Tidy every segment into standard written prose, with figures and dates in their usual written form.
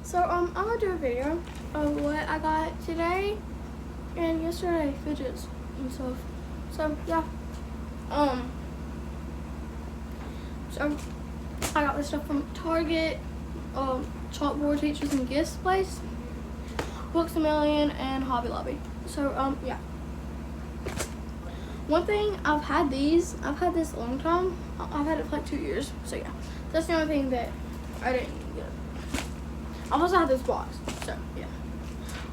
So I'm gonna do a video of what I got today and yesterday, fidgets and stuff. So yeah. So I got this stuff from Target, chalkboard, teachers and gifts place, Books A Million, and Hobby Lobby. So yeah. One thing, I've had this a long time. I've had it for like 2 years. So yeah, that's the only thing that I didn't get. I also had this box. So yeah.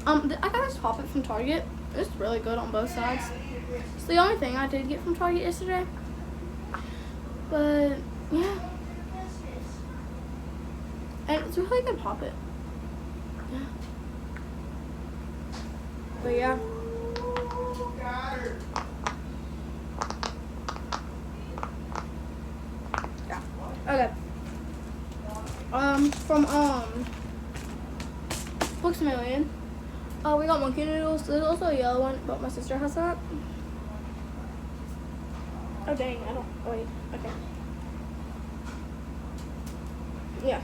I got this Pop-It from Target. It's really good on both sides. It's the only thing I did get from Target yesterday. But yeah. And it's a really good Pop-It. Yeah. But yeah. Okay. From Books A Million. We got monkey noodles. There's also a yellow one, but my sister has that. Oh dang, I don't. Oh, wait. Okay. Yeah.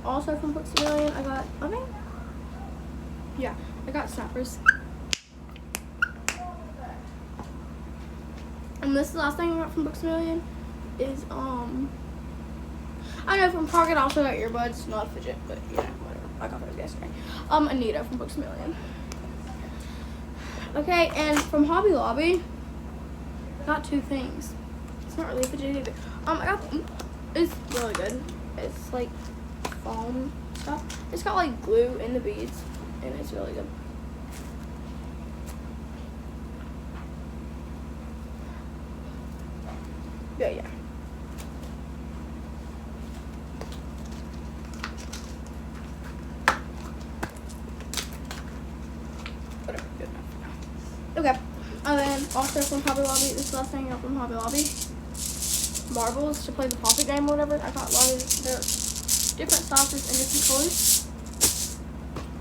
Also from Books A Million, I got. I got snappers. And this is the last thing I got from Books A Million is I know from Target I also got earbuds, not a fidget, but yeah, whatever. I got those yesterday. Anita from Books A Million. Okay, and from Hobby Lobby, got two things. It's not really a fidget either. It's really good. It's like foam stuff. It's got like glue in the beads, and it's really good. Yeah. Whatever, good enough for now. Okay, and then also from Hobby Lobby, this is the last thing I got from Hobby Lobby. Marbles to play the Pop-It game or whatever. I got a lot of their different sizes and different colors.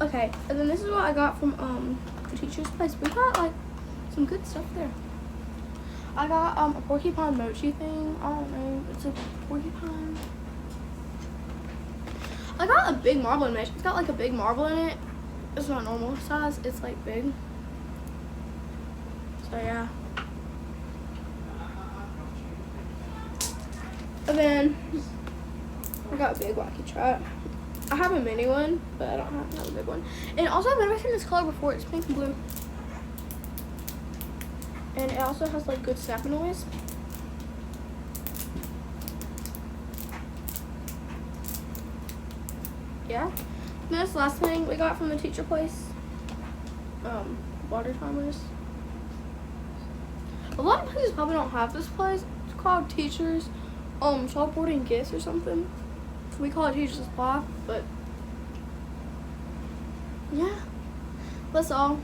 Okay, and then this is what I got from the teacher's place. We got like some good stuff there. I got a porcupine mochi thing. I don't know. It's a porcupine. I got a big marble in it. It's got like a big marble in it. It's not normal size. It's like big. So yeah. And then I got a big wacky trap. I have a mini one, but I don't have a big one. And also I've never seen this color before. It's pink and blue. And it also has like good snapping noise. Yeah. And this last thing we got from the teacher place. Water timers. A lot of places probably don't have this place. It's called Teachers Chalkboard and Gifts or something. We call it Teachers Supply, but yeah. That's all.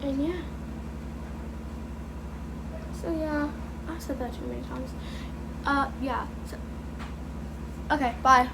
And yeah. So yeah, I've said that too many times. Yeah. So, okay, bye.